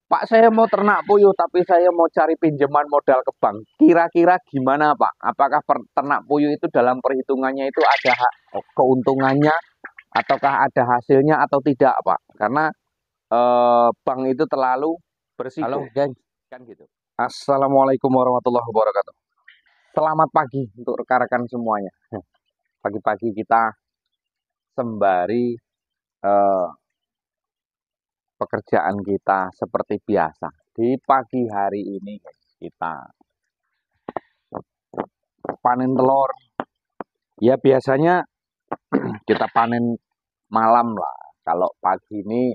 Pak, saya mau ternak puyuh, tapi saya mau cari pinjaman modal ke bank. Kira-kira gimana, Pak? Apakah ternak puyuh itu dalam perhitungannya itu ada keuntungannya, ataukah ada hasilnya atau tidak, Pak? Karena bank itu terlalu berisiko. Halo, geng. Kan gitu. Assalamualaikum warahmatullahi wabarakatuh. Selamat pagi untuk rekan-rekan semuanya. Pagi-pagi kita sembari eh, pekerjaan kita seperti biasa. Di pagi hari ini kita panen telur. Ya biasanya kita panen malam lah. Kalau pagi ini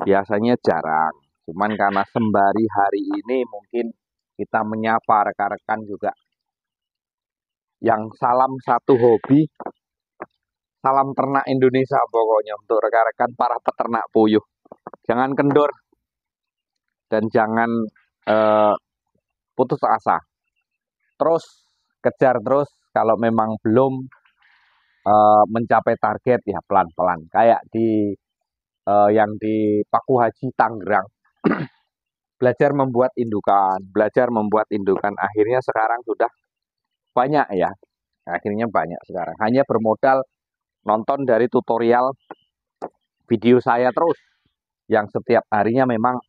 biasanya jarang. Cuman karena sembari hari ini mungkin kita menyapa rekan-rekan juga yang salam satu hobi, salam ternak Indonesia pokoknya untuk rekan-rekan para peternak puyuh. Jangan kendor dan jangan putus asa. Terus kejar terus, kalau memang belum mencapai target ya pelan-pelan. Kayak di yang di Paku Haji Tangerang. belajar membuat indukan, akhirnya sekarang sudah banyak ya. Akhirnya banyak sekarang. Hanya bermodal nonton dari tutorial video saya terus. Yang setiap harinya memang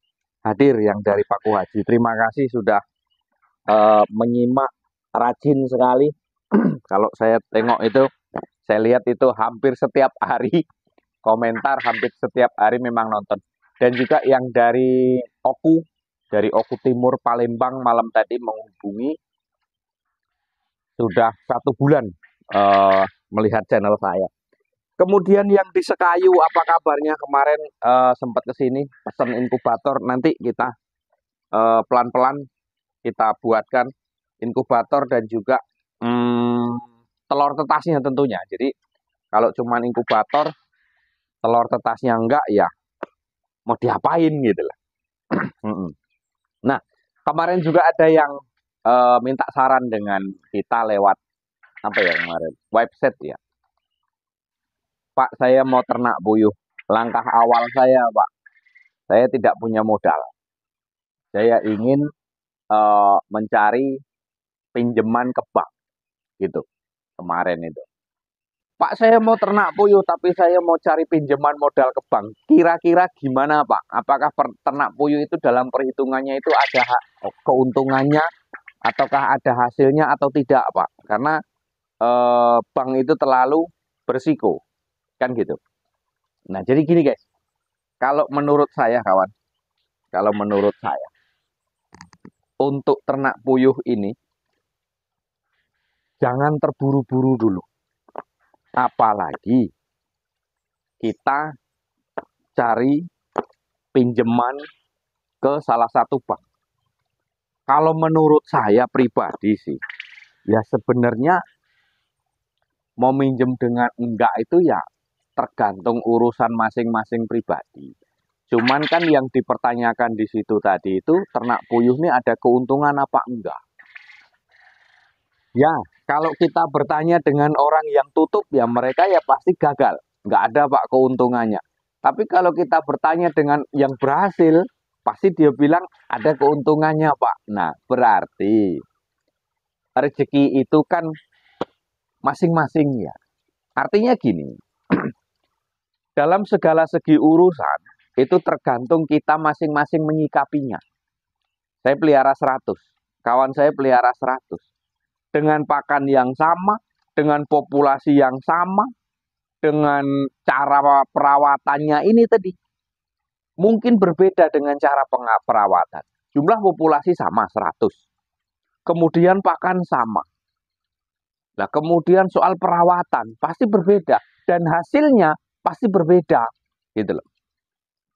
hadir yang dari Paku Haji. Terima kasih sudah menyimak, rajin sekali. Kalau saya tengok itu, saya lihat itu hampir setiap hari komentar, hampir setiap hari memang nonton. Dan juga yang dari Oku Timur Palembang malam tadi menghubungi, sudah 1 bulan melihat channel saya. Kemudian yang di Sekayu, apa kabarnya? Kemarin sempat kesini pesan inkubator. Nanti kita pelan-pelan kita buatkan inkubator dan juga telur tetasnya tentunya. Jadi kalau cuma inkubator, telur tetasnya enggak, ya mau diapain gitu lah. Nah, kemarin juga ada yang minta saran dengan kita lewat apa ya kemarin, website ya. Pak, saya mau ternak puyuh. Langkah awal saya, Pak, saya tidak punya modal. Saya ingin mencari pinjaman ke bank, gitu. Kemarin itu. Pak, saya mau ternak puyuh, tapi saya mau cari pinjaman modal ke bank. Kira-kira gimana, Pak? Apakah ternak puyuh itu dalam perhitungannya itu ada keuntungannya, ataukah ada hasilnya atau tidak, Pak? Karena bank itu terlalu berisiko, kan gitu. Nah, jadi gini guys, kalau menurut saya kawan, kalau menurut saya, untuk ternak puyuh ini, jangan terburu-buru dulu. Apalagi kita cari pinjaman ke salah satu bank. Kalau menurut saya pribadi sih, ya sebenarnya mau minjem dengan enggak itu ya tergantung urusan masing-masing pribadi. Cuman kan yang dipertanyakan di situ tadi itu, ternak puyuh ini ada keuntungan apa enggak? Ya, kalau kita bertanya dengan orang yang tutup, ya mereka ya pasti gagal. Nggak ada Pak keuntungannya. Tapi kalau kita bertanya dengan yang berhasil, pasti dia bilang ada keuntungannya Pak. Nah, berarti rezeki itu kan masing-masing ya. Artinya gini, dalam segala segi urusan, itu tergantung kita masing-masing menyikapinya. Saya pelihara 100, kawan saya pelihara 100. Dengan pakan yang sama, dengan populasi yang sama, dengan cara perawatannya ini tadi. Mungkin berbeda dengan cara perawatan. Jumlah populasi sama 100. Kemudian pakan sama. Nah, kemudian soal perawatan pasti berbeda dan hasilnya pasti berbeda, gitu loh.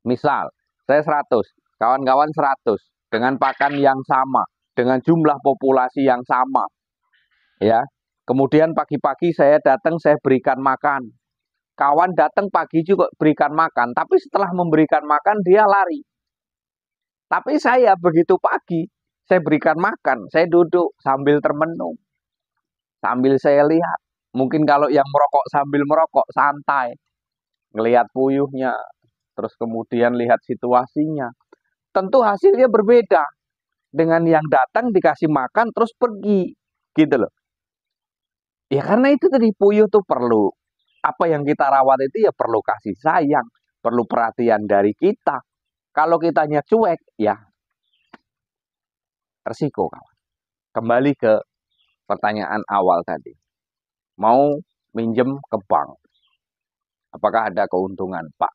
Misal, saya 100, kawan-kawan 100 dengan pakan yang sama, dengan jumlah populasi yang sama. Ya. Kemudian pagi-pagi saya datang, saya berikan makan. Kawan datang pagi juga berikan makan, tapi setelah memberikan makan dia lari. Tapi saya begitu pagi, saya berikan makan, saya duduk sambil termenung. Sambil saya lihat, mungkin kalau yang merokok sambil merokok santai, ngelihat puyuhnya, terus kemudian lihat situasinya. Tentu hasilnya berbeda dengan yang datang dikasih makan terus pergi, gitu loh. Ya karena itu tadi puyuh tuh perlu, apa yang kita rawat itu ya perlu kasih sayang, perlu perhatian dari kita. Kalau kitanya cuek, ya resiko kawan. Kembali ke pertanyaan awal tadi. Mau minjem ke bank, apakah ada keuntungan, Pak?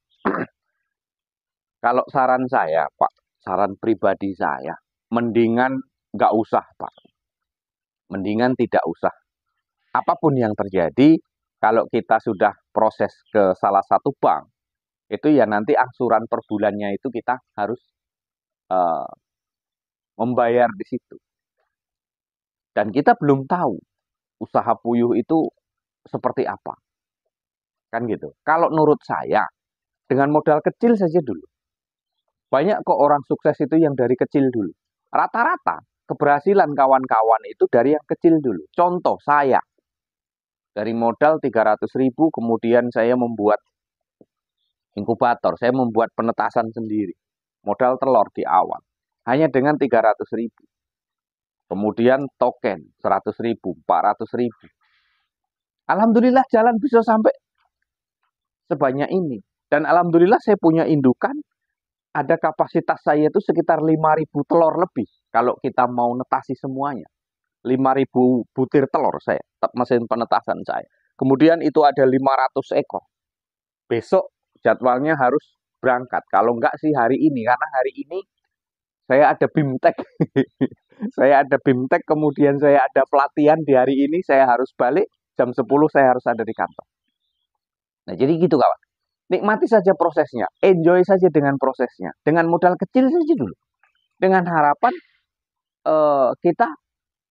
Kalau saran saya, Pak, saran pribadi saya, mendingan nggak usah, Pak. Mendingan tidak usah. Apapun yang terjadi, kalau kita sudah proses ke salah satu bank, itu ya nanti angsuran per bulannya itu kita harus uh, membayar di situ. Dan kita belum tahu usaha puyuh itu seperti apa. Kan gitu. Kalau menurut saya, dengan modal kecil saja dulu. Banyak kok orang sukses itu yang dari kecil dulu. Rata-rata keberhasilan kawan-kawan itu dari yang kecil dulu. Contoh saya, dari modal 300.000 kemudian saya membuat inkubator, saya membuat penetasan sendiri. Modal telur di awal, hanya dengan 300.000. Kemudian token 100.000, 400.000. Alhamdulillah jalan bisa sampai sebanyak ini. Dan alhamdulillah saya punya indukan, ada kapasitas saya itu sekitar 5.000 telur lebih. Kalau kita mau netasi semuanya. 5.000 butir telur saya, mesin penetasan saya. Kemudian itu ada 500 ekor. Besok jadwalnya harus berangkat. Kalau enggak sih hari ini, karena hari ini saya ada BIMTEK. Saya ada BIMTEK, kemudian saya ada pelatihan di hari ini, saya harus balik, jam 10 saya harus ada di kantor. Nah, jadi gitu kawan. Nikmati saja prosesnya, enjoy saja dengan prosesnya. Dengan modal kecil saja dulu. Dengan harapan kita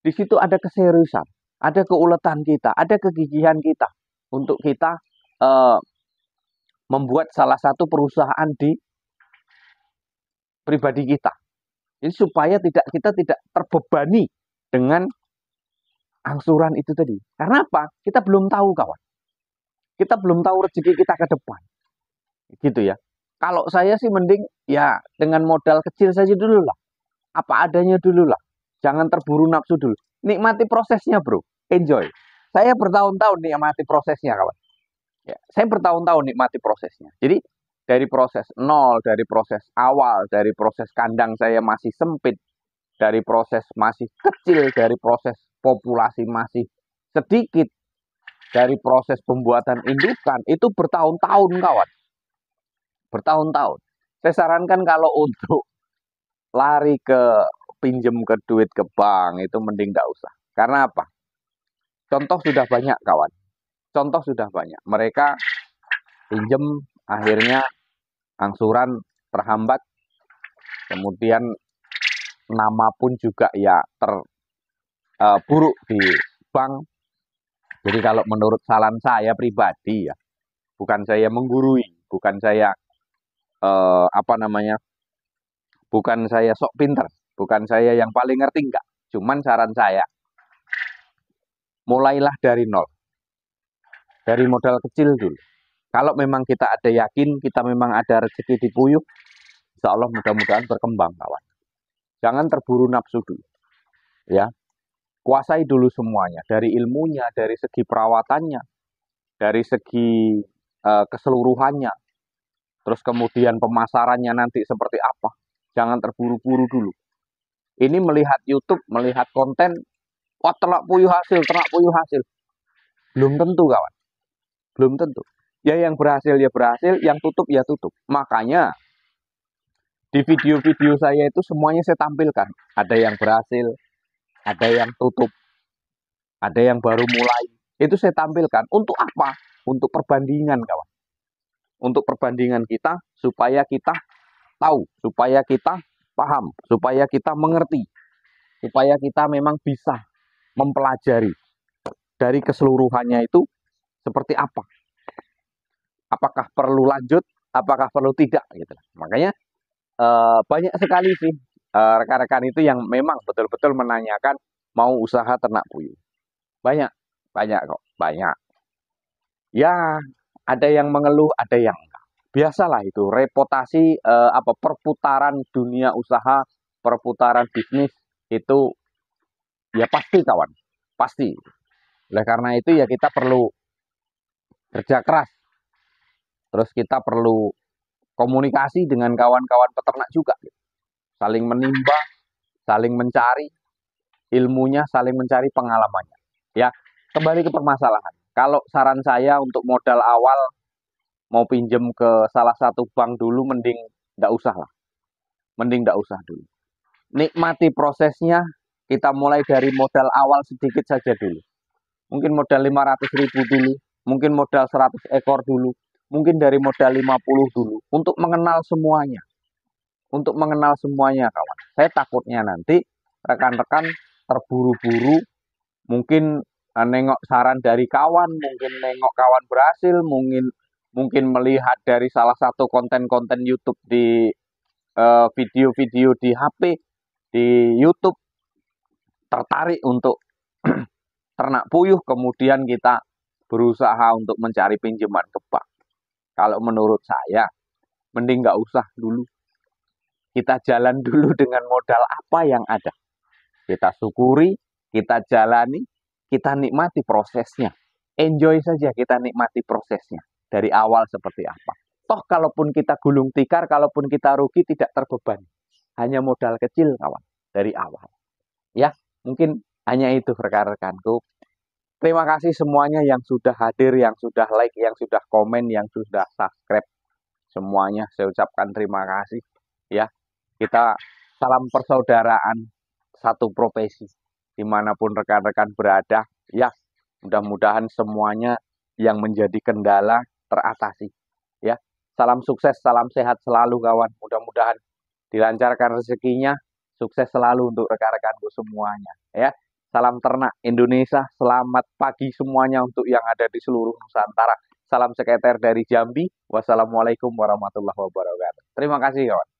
di situ ada keseriusan, ada keuletan kita, ada kegigihan kita untuk kita membuat salah satu perusahaan di pribadi kita. Jadi supaya kita tidak terbebani dengan angsuran itu tadi. Karena apa? Kita belum tahu kawan. Kita belum tahu rezeki kita ke depan. Gitu ya. Kalau saya sih mending ya dengan modal kecil saja dulu lah. Apa adanya dulu lah. Jangan terburu nafsu dulu. Nikmati prosesnya bro. Enjoy. Saya bertahun-tahun nikmati prosesnya kawan. Ya, saya bertahun-tahun nikmati prosesnya. Jadi dari proses nol, dari proses awal, dari proses kandang saya masih sempit, dari proses masih kecil, dari proses populasi masih sedikit, dari proses pembuatan indukan, itu bertahun-tahun kawan. Bertahun-tahun. Saya sarankan kalau untuk lari ke pinjem ke duit ke bank, itu mending nggak usah. Karena apa? Contoh sudah banyak kawan. Contoh sudah banyak. Mereka pinjem, akhirnya angsuran terhambat, kemudian nama pun juga ya terburuk di bank. Jadi kalau menurut saran saya pribadi ya, bukan saya menggurui, bukan saya bukan saya sok pinter, bukan saya yang paling ngerti enggak. Cuman saran saya, mulailah dari nol, dari modal kecil dulu. Kalau memang kita ada yakin, kita memang ada rezeki di puyuh, insya Allah mudah-mudahan berkembang kawan. Jangan terburu nafsu dulu. Ya, kuasai dulu semuanya, dari ilmunya, dari segi perawatannya, dari segi keseluruhannya, terus kemudian pemasarannya nanti seperti apa. Jangan terburu-buru dulu. Ini melihat YouTube, melihat konten, wah ternak puyuh hasil, ternak puyuh hasil. Belum tentu kawan, belum tentu. Ya yang berhasil ya berhasil, yang tutup ya tutup. Makanya di video-video saya itu semuanya saya tampilkan. Ada yang berhasil, ada yang tutup, ada yang baru mulai. Itu saya tampilkan. Untuk apa? Untuk perbandingan kawan. Untuk perbandingan kita, supaya kita tahu, supaya kita paham, supaya kita mengerti, supaya kita memang bisa mempelajari dari keseluruhannya itu seperti apa. Apakah perlu lanjut, apakah perlu tidak gitu. Makanya banyak sekali sih rekan-rekan itu yang memang betul-betul menanyakan mau usaha ternak puyuh. Banyak, banyak kok, banyak. Ya, ada yang mengeluh, ada yang enggak. biasalah itu reputasi perputaran dunia usaha, perputaran bisnis itu ya pasti kawan, pasti. Oleh karena itu ya kita perlu kerja keras, terus kita perlu komunikasi dengan kawan-kawan peternak juga, saling menimba, saling mencari ilmunya, saling mencari pengalamannya. Ya, kembali ke permasalahan. Kalau saran saya untuk modal awal mau pinjem ke salah satu bank dulu, mending nggak usah lah, mending nggak usah dulu. Nikmati prosesnya, kita mulai dari modal awal sedikit saja dulu. Mungkin modal 500.000 dulu, mungkin modal 100 ekor dulu, mungkin dari modal 50 dulu, untuk mengenal semuanya. Untuk mengenal semuanya kawan. Saya takutnya nanti rekan-rekan terburu-buru, mungkin nengok saran dari kawan, mungkin nengok kawan berhasil, mungkin melihat dari salah satu konten-konten YouTube di video-video di HP, di YouTube, tertarik untuk ternak puyuh, kemudian kita berusaha untuk mencari pinjaman ke bank. Kalau menurut saya, mending nggak usah dulu. Kita jalan dulu dengan modal apa yang ada. Kita syukuri, kita jalani, kita nikmati prosesnya. Enjoy saja, kita nikmati prosesnya. Dari awal seperti apa. Toh kalaupun kita gulung tikar, kalaupun kita rugi tidak terbebani. Hanya modal kecil kawan, dari awal. Ya, mungkin hanya itu rekan-rekanku. Terima kasih semuanya yang sudah hadir, yang sudah like, yang sudah komen, yang sudah subscribe. Semuanya saya ucapkan terima kasih. Ya, kita salam persaudaraan satu profesi. Dimanapun rekan-rekan berada, ya mudah-mudahan semuanya yang menjadi kendala teratasi. Ya, salam sukses, salam sehat selalu kawan. Mudah-mudahan dilancarkan rezekinya, sukses selalu untuk rekan-rekanku semuanya. Ya, salam ternak Indonesia, selamat pagi semuanya untuk yang ada di seluruh Nusantara. Salam seketer dari Jambi. Wassalamualaikum warahmatullahi wabarakatuh. Terima kasih kawan.